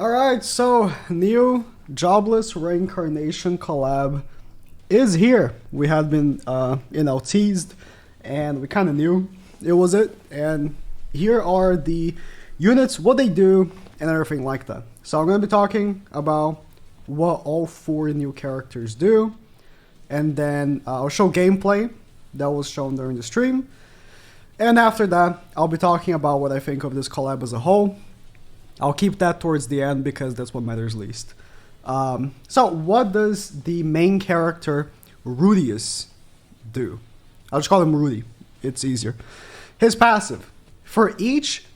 Alright, so new Jobless Reincarnation collab is here. We had been, teased, and we kind of knew it was it. And here are the units, what they do, and everything like that. So I'm going to be talking about what all four new characters do, and then I'll show gameplay that was shown during the stream. And after that, I'll be talking about what I think of this collab as a whole. I'll keep that towards the end because that's what matters least. So what does the main character Rudeus do? I'll just call him Rudy. It's easier. His passive. For each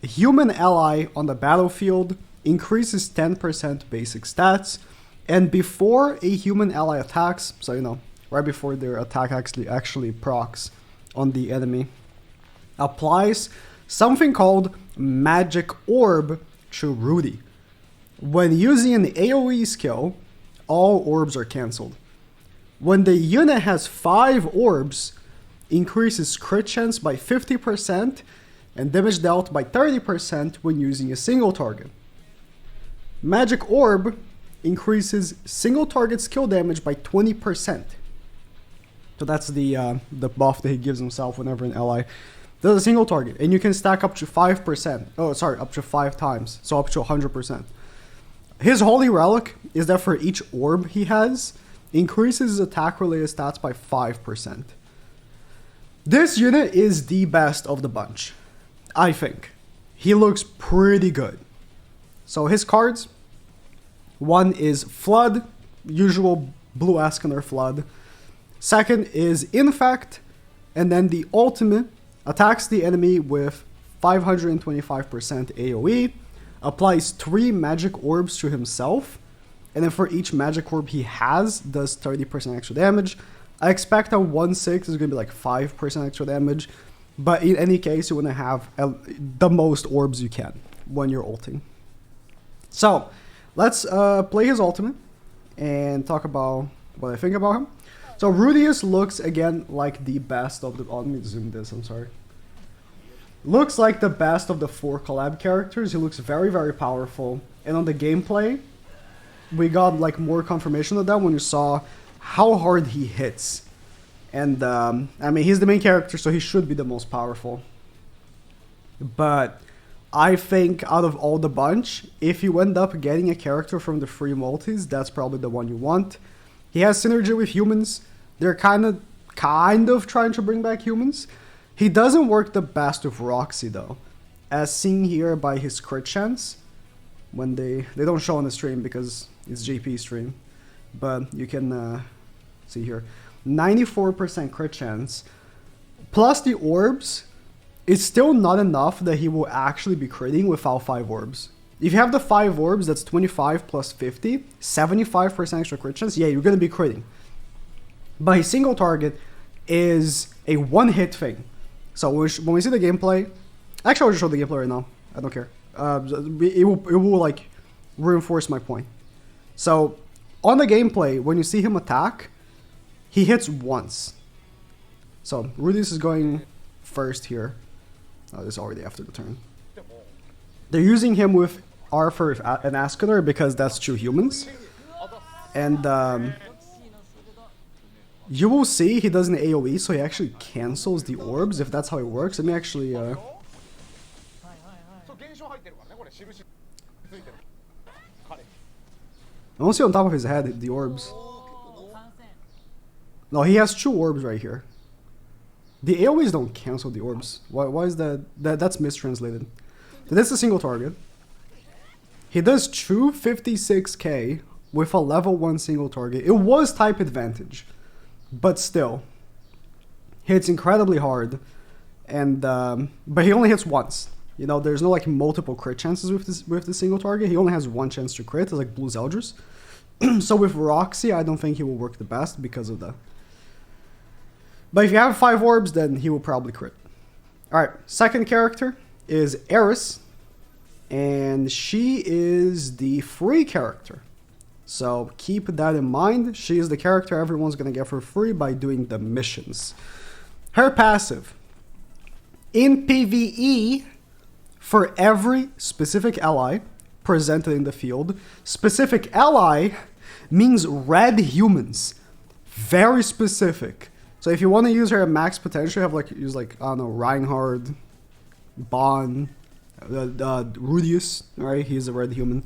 human ally on the battlefield, increases 10% basic stats. And before a human ally attacks, so right before their attack actually procs on the enemy, applies something called Magic Orb to Rudy. When using an AoE skill, all orbs are cancelled. When the unit has 5 orbs, increases crit chance by 50% and damage dealt by 30% when using a single target. Magic Orb increases single target skill damage by 20%. So that's the buff that he gives himself whenever an ally does a single target, and you can stack up to 5%. Oh, sorry, up to 5 times, so up to 100%. His Holy Relic is that for each orb he has, increases his attack-related stats by 5%. This unit is the best of the bunch, I think. He looks pretty good. So his cards, one is Flood, usual blue Escaner Flood. Second is Infect, and then the ultimate attacks the enemy with 525% AoE, applies 3 magic orbs to himself, and then for each magic orb he has, does 30% extra damage. I expect a 1/6 is going to be like 5% extra damage, but in any case, you want to have the most orbs you can when you're ulting. So, let's play his ultimate and talk about what I think about him. So Rudeus looks again like the best of the. Oh, let me zoom this. I'm sorry. Looks like the best of the 4 collab characters. He looks very, very powerful. And on the gameplay, we got like more confirmation of that when you saw how hard he hits. And I mean, he's the main character, so he should be the most powerful. But I think out of all the bunch, if you end up getting a character from the free multis, that's probably the one you want. He has synergy with humans. They're kind of trying to bring back humans. He doesn't work the best with Roxy though, as seen here by his crit chance. When they don't show on the stream because it's JP stream, but you can see here, 94% crit chance, plus the orbs. It's still not enough that he will actually be critting without 5 orbs. If you have the 5 orbs, that's 25 plus 50, 75% extra crit chance. Yeah, you're gonna be critting. But his single target is a 1-hit thing. So when we see the gameplay, actually I'll just show the gameplay right now. I don't care. It will like reinforce my point. So on the gameplay, when you see him attack, he hits once. So Rudeus is going first here. Oh, this is already after the turn. They're using him with Arthur and Escaner because that's 2 humans. And you will see he does an AoE, so he actually cancels the orbs, if that's how it works. Let me actually... I don't see on top of his head the orbs. No, he has 2 orbs right here. The AoEs don't cancel the orbs. Why is that? That's mistranslated. So that's a single target. He does 256k with a level 1 single target. It was type advantage, but still, hits incredibly hard. And but he only hits once. There's no like multiple crit chances with this single target. He only has 1 chance to crit. It's like Blue Zeldris. So with Roxy, I don't think he will work the best because of that. But if you have 5 orbs, then he will probably crit. Alright, second character is Eris. And she is the free character. So keep that in mind. She is the character everyone's going to get for free by doing the missions. Her passive. In PvE, for every specific ally, presented in the field. Specific ally means red humans. Very specific. So if you want to use her at max potential, have like use like, I don't know, Reinhardt, Bond, Rudeus, right? He's a red human.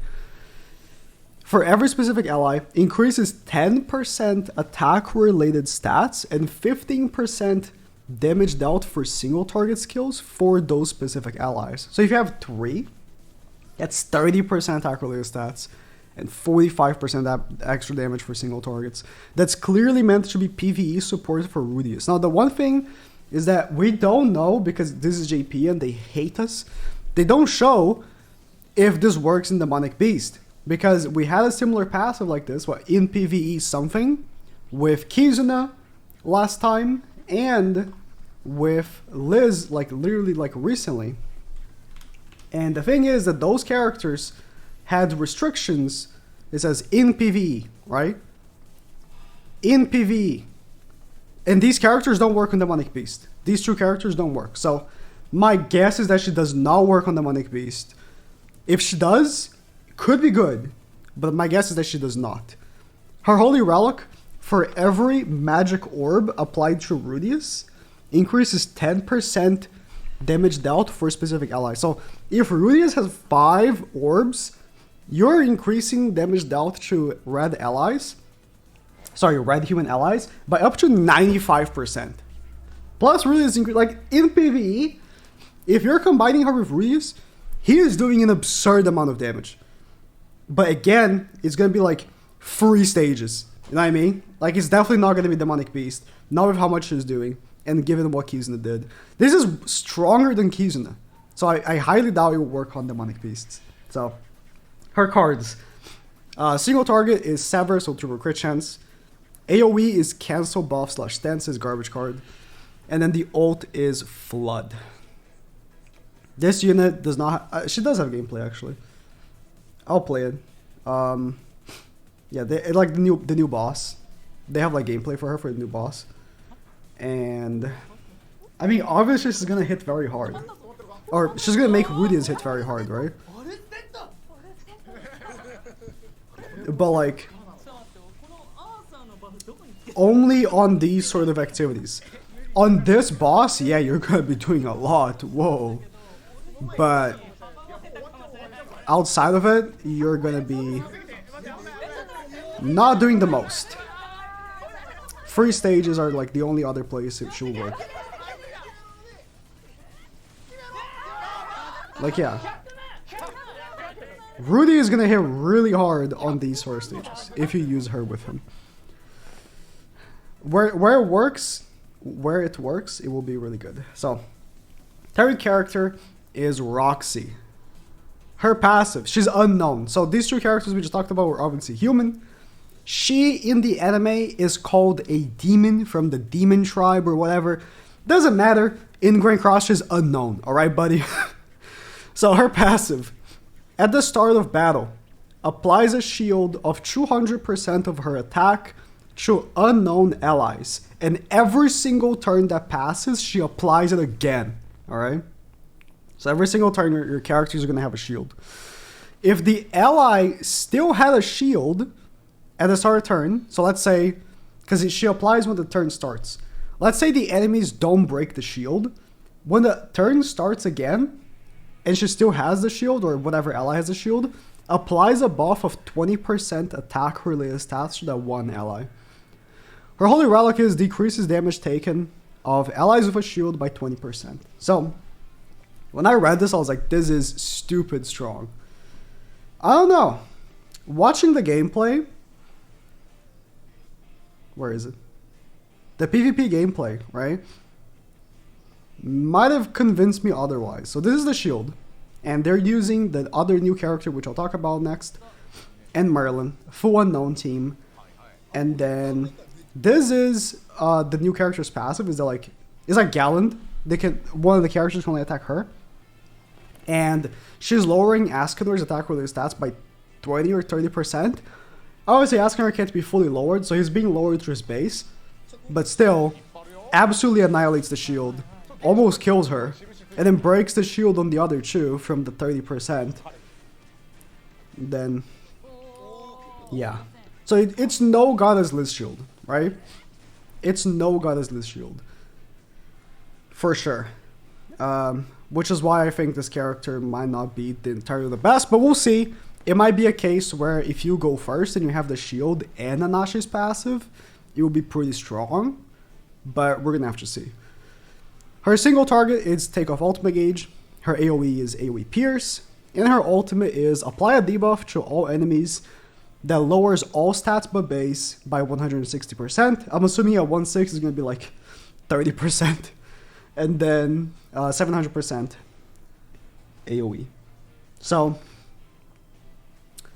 For every specific ally, increases 10% attack-related stats and 15% damage dealt for single target skills for those specific allies. So if you have 3, that's 30% attack-related stats and 45% extra damage for single targets. That's clearly meant to be PvE support for Rudeus. Now, the one thing is that we don't know, because this is JP and they hate us, they don't show if this works in Demonic Beast. Because we had a similar passive like this, in PvE something, with Kizuna last time, and with Liz, like literally like recently. And the thing is that those characters had restrictions. It says in PvE, right? In PvE. And these characters don't work on Demonic Beast. These two characters don't work. So my guess is that she does not work on Demonic Beast. If she does, could be good, but my guess is that she does not. Her Holy Relic, for every magic orb applied to Rudeus, increases 10% damage dealt for specific allies. So if Rudeus has 5 orbs, you're increasing damage dealt to red human allies, by up to 95%. Plus Rudeus increase, like in PvE, if you're combining her with Rudeus, he is doing an absurd amount of damage. But again, it's going to be like 3 stages. You know what I mean? Like, it's definitely not going to be Demonic Beast. Not with how much she's doing. And given what Kizuna did. This is stronger than Kizuna. So I highly doubt it will work on Demonic Beasts. So, her cards. Single target is Sever, so triple crit chance. AoE is cancel buff / stance, is garbage card. And then the ult is Flood. This unit does not... she does have gameplay, actually. I'll play it. Yeah, like the new boss. They have like gameplay for her for the new boss. And I mean, obviously she's gonna hit very hard. Or she's gonna make Rudeus hit very hard, right? But like, only on these sort of activities. On this boss, yeah, you're gonna be doing a lot. Whoa. But outside of it, you're gonna be not doing the most. 3 stages are like the only other place it should work. Like, yeah. Rudy is gonna hit really hard on these sort of stages if you use her with him. Where it works, it will be really good. So, third character is Roxy. Her passive, she's unknown. So these 2 characters we just talked about were obviously human. She, in the anime, is called a demon from the demon tribe or whatever. Doesn't matter. In Grand Cross, she's unknown. Alright, buddy? So her passive, at the start of battle, applies a shield of 200% of her attack to unknown allies. And every single turn that passes, she applies it again. Alright? So every single turn, your characters are going to have a shield. If the ally still had a shield at the start of turn, so let's say, because she applies when the turn starts. Let's say the enemies don't break the shield. When the turn starts again, and she still has the shield, or whatever ally has the shield, applies a buff of 20% attack-related stats to that one ally. Her Holy Relic is decreases damage taken of allies with a shield by 20%. So, when I read this, I was like, this is stupid strong. I don't know. Watching the gameplay... Where is it? The PvP gameplay, right? Might have convinced me otherwise. So this is the shield. And they're using the other new character, which I'll talk about next. And Merlin. Full unknown team. And then... This is the new character's passive. Is that like... It's like Galland. One of the characters can only attack her. And she's lowering Ascanor's attack-related stats by 20 or 30%. Obviously, Ascanor can't be fully lowered, so he's being lowered to his base. But still, absolutely annihilates the shield. Almost kills her. And then breaks the shield on the other 2 from the 30%. then yeah. So it's no Goddess Liz shield, right? It's no Goddess Liz shield. For sure. Which is why I think this character might not be entirely the best, but we'll see. It might be a case where if you go first and you have the shield and Anashi's passive, it will be pretty strong, but we're gonna have to see. Her single target is take off ultimate gauge, her AoE is AoE pierce, and her ultimate is apply a debuff to all enemies that lowers all stats but base by 160%. I'm assuming at 1/6 is gonna be like 30%, and then 700% AoE. So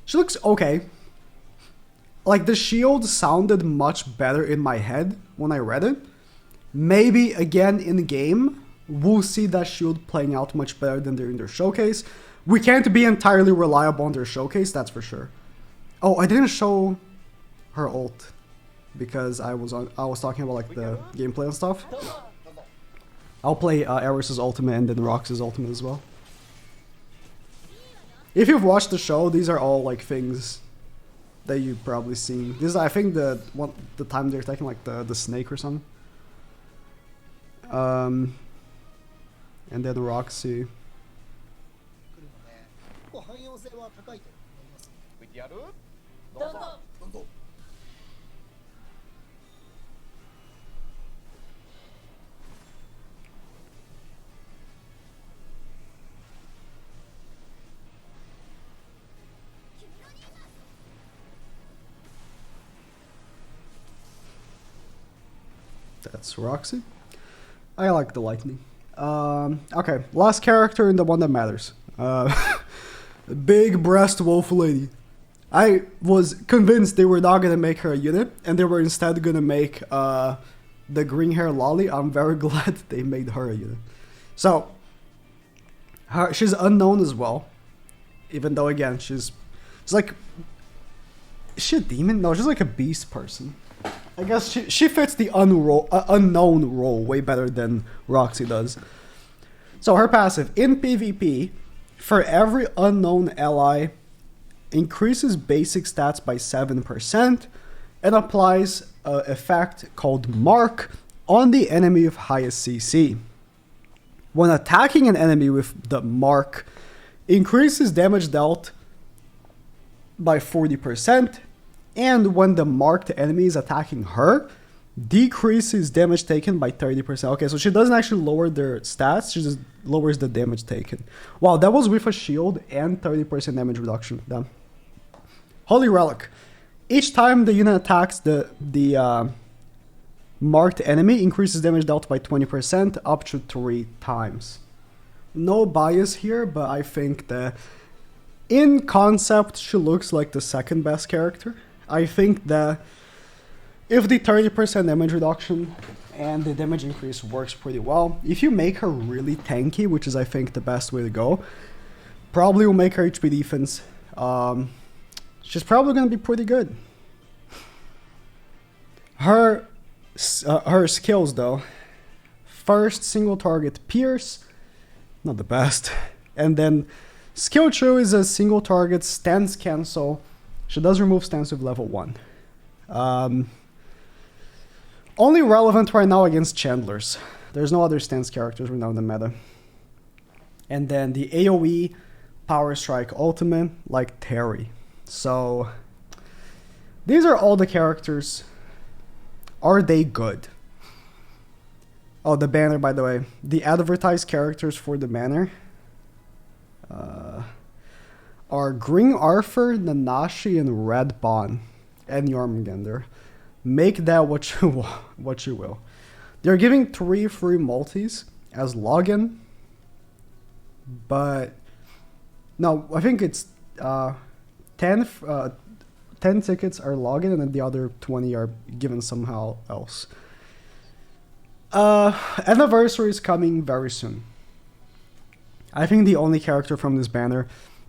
she looks okay. Like, the shield sounded much better in my head when I read it. Maybe again in game, we'll see that shield playing out much better than in their showcase. We can't be entirely reliable on their showcase, that's for sure. Oh, I didn't show her ult because I was talking about like the gameplay and stuff. I'll play Eris' ultimate and then Roxy's ultimate as well. If you've watched the show, these are all like things that you've probably seen. This is, I think, the time they're taking like the snake or something. And then Roxy. That's Roxy. I like the lightning. Okay, last character and the one that matters. Big breast wolf lady. I was convinced they were not gonna make her a unit, and they were instead gonna make the green hair lolly. I'm very glad they made her a unit. So she's unknown as well, even though again she's like, is she a demon? No, she's like a beast person. I guess she fits the unknown role way better than Roxy does. So her passive, in PvP, for every unknown ally, increases basic stats by 7% and applies an effect called Mark on the enemy of highest CC. When attacking an enemy with the Mark, increases damage dealt by 40%, and when the marked enemy is attacking her, decreases damage taken by 30%. Okay, so she doesn't actually lower their stats, she just lowers the damage taken. Wow, that was with a shield and 30% damage reduction. Damn. Holy Relic. Each time the unit attacks the marked enemy, increases damage dealt by 20% up to 3 times. No bias here, but I think that in concept, she looks like the second best character. I think that if the 30% damage reduction and the damage increase works pretty well, if you make her really tanky, which is I think the best way to go, probably will make her HP defense. She's probably going to be pretty good. Her skills though, first single target pierce, not the best, and then skill 2 is a single target stance cancel. She does remove stance with level 1. Only relevant right now against Chandlers. There's no other stance characters right now in the meta. And then the AoE Power Strike ultimate, like Terry. So these are all the characters. Are they good? Oh, the banner, by the way. The advertised characters for the banner are Green Arthur, Nanashi, and Red Bond, and Jormungandr. Make that what you will. They're giving 3 free multis as login, but no, I think it's 10 tickets are login, and then the other 20 are given somehow else. Anniversary is coming very soon. I think the only character from this banner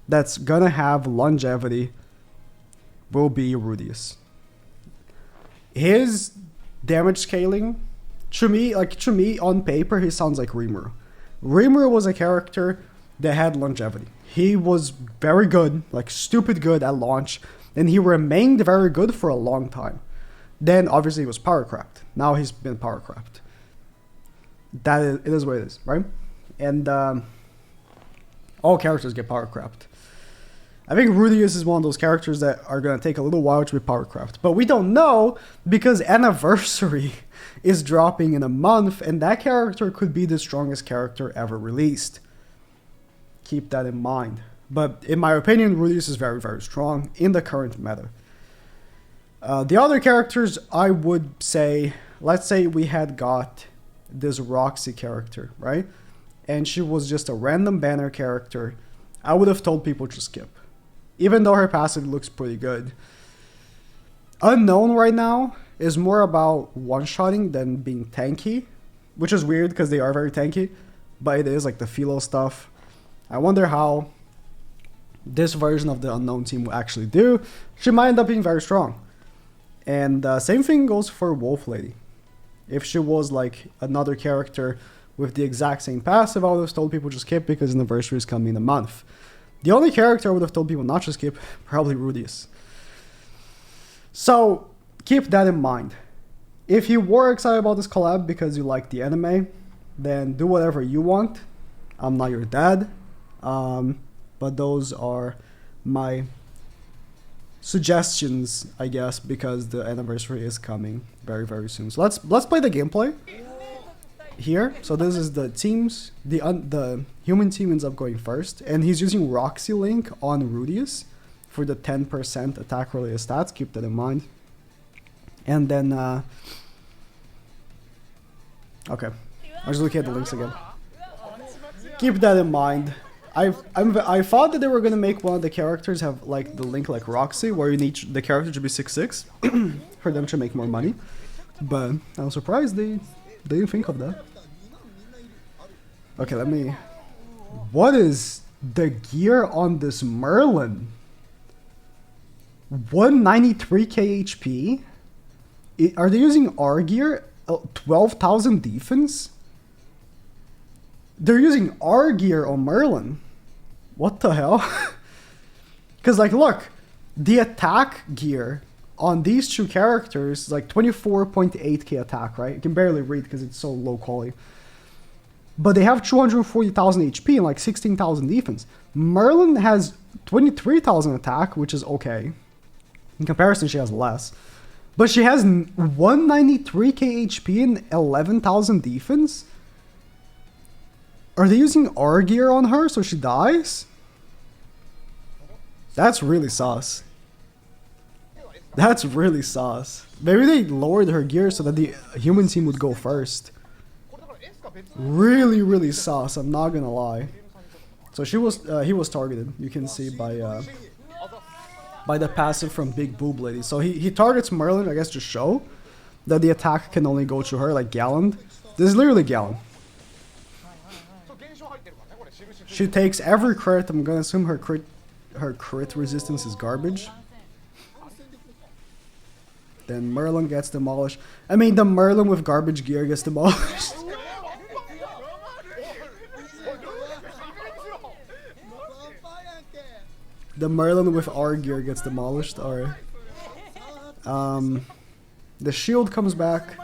that's gonna have longevity will be Rudeus. His damage scaling, to me on paper, he sounds like Rimuru. Rimuru was a character that had longevity. he was very good, like stupid good at launch, and he remained very good for a long time. Then obviously he was power cracked. Now he's been power cracked. It is what it is, right? And all characters get power cracked. I think Rudeus is one of those characters that are going to take a little while to be power cracked. But we don't know because Anniversary is dropping in a month, and that character could be the strongest character ever released. Keep that in mind. But in my opinion, Rudeus is very, very strong in the current meta. The other characters, I would say, let's say we had got this Roxy character, right? And she was just a random banner character. I would have told people to skip. Even though her passive looks pretty good. Unknown right now is more about one-shotting than being tanky. Which is weird because they are very tanky. But it is like the philo stuff. I wonder how this version of the Unknown team will actually do. She might end up being very strong. And same thing goes for Wolf Lady. If she was like another character with the exact same passive, I would have told people to skip because Anniversary is coming in a month. The only character I would have told people not to skip, probably Rudeus. So, keep that in mind. If you were excited about this collab because you like the anime, then do whatever you want. I'm not your dad. But those are my suggestions, I guess, because the Anniversary is coming very, very soon. So let's play the gameplay here. So this is the teams. The human team ends up going first, and he's using Roxy Link on Rudeus for the 10% attack related stats. Keep that in mind. And then okay, I was looking at the links again. Keep that in mind. I thought that they were gonna make one of the characters have like the link like Roxy, where you need the character to be 6'6" for them to make more money. But I was surprised they didn't think of that. Okay, let me. What is the gear on this Merlin? 193k HP. Are they using R gear? 12,000 defense. They're using R gear on Merlin. What the hell? Because like look, the attack gear on these two characters is like 24.8k attack, right? You can barely read because it's so low quality. But they have 240,000 HP and like 16,000 defense. Merlin has 23,000 attack, which is okay. In comparison, she has less. But she has 193k HP and 11,000 defense? Are they using R gear on her so she dies? That's really sus. That's really sus. Maybe they lowered her gear so that the human team would go first. Really, really sus, I'm not gonna lie. So he was targeted, you can see by the passive from Big Boob Lady. So he targets Merlin, I guess, to show that the attack can only go to her, like Gallant. This is literally Gallant. She takes every crit. I'm gonna assume her crit resistance is garbage. Then Merlin gets demolished. I mean, the Merlin with garbage gear gets demolished. The Merlin with R gear gets demolished. Alright. The shield comes back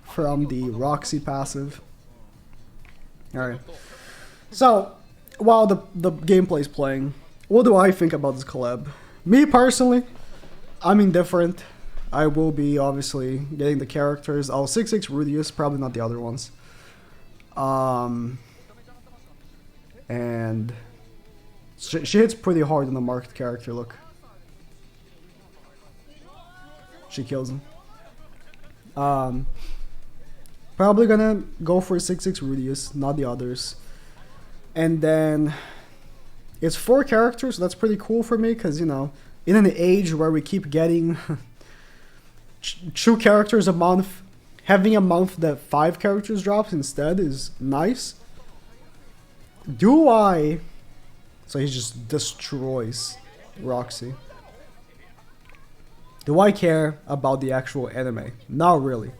from the Roxy passive. Alright. So, while the gameplay is playing, what do I think about this collab? Me personally, I'm indifferent. I will be obviously getting the characters. I'll 6'6" Rudeus, probably not the other ones. And she hits pretty hard on the marked character, look. She kills him. Probably gonna go for 6'6" Rudeus, not the others. And then it's 4 characters, so that's pretty cool for me, because, you know, in an age where we keep getting 2 characters a month, having a month that 5 characters drops instead is nice. So he just destroys Roxy. Do I care about the actual anime? Not really.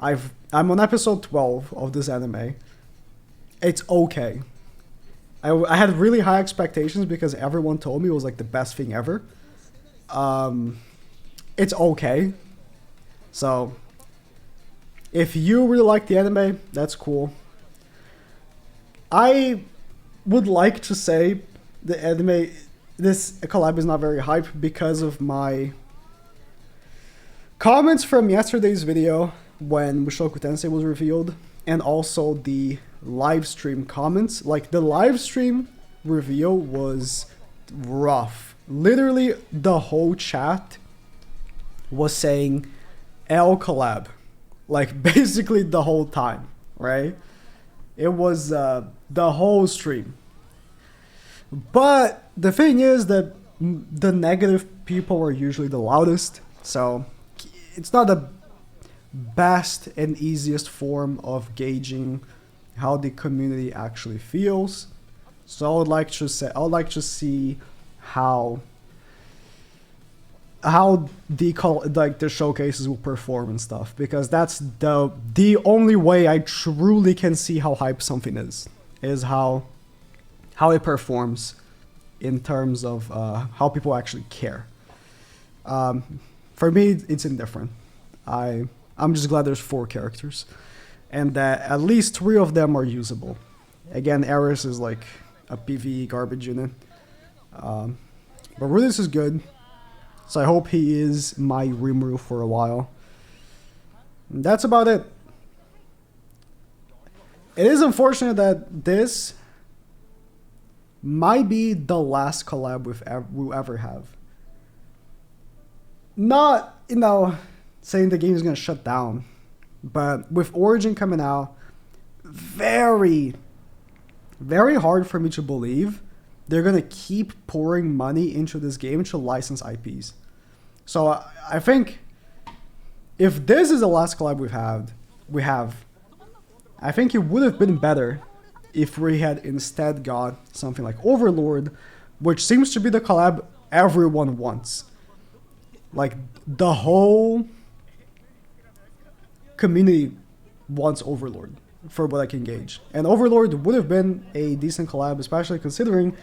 I'm on episode 12 of this anime. It's okay. I had really high expectations because everyone told me it was like the best thing ever. It's okay. So, if you really like the anime, that's cool. I would like to say the anime, this collab is not very hype because of my comments from yesterday's video when Mushoku Tensei was revealed, and also the live stream comments. Like, the live stream reveal was rough. Literally, the whole chat was saying L collab. Like, basically the whole time, right? It was the whole stream. But the thing is that the negative people are usually the loudest, so it's not the best and easiest form of gauging how the community actually feels. So I would like to see how the showcases will perform and stuff, because that's the only way I truly can see how hype something is how it performs in terms of how people actually care. For me, it's indifferent. I'm just glad there's 4 characters, and that at least 3 of them are usable. Again, Eris is like a PvE garbage unit, but Rudeus is good, so I hope he is my Rimuru for a while. And that's about it. It is unfortunate that this might be the last collab we'll ever have. Not, saying the game is going to shut down, but with Origin coming out, very, very hard for me to believe they're going to keep pouring money into this game to license IPs. So I think if this is the last collab we have, I think it would have been better if we had instead got something like Overlord, which seems to be the collab everyone wants. Like, the whole community wants Overlord, for what I can gauge. And Overlord would have been a decent collab, especially considering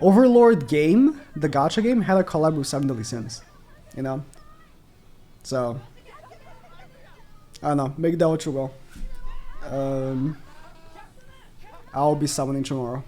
Overlord game, the gacha game, had a collab with 7 Deadly Sins. So, I don't know, make that what you will. I'll be summoning tomorrow.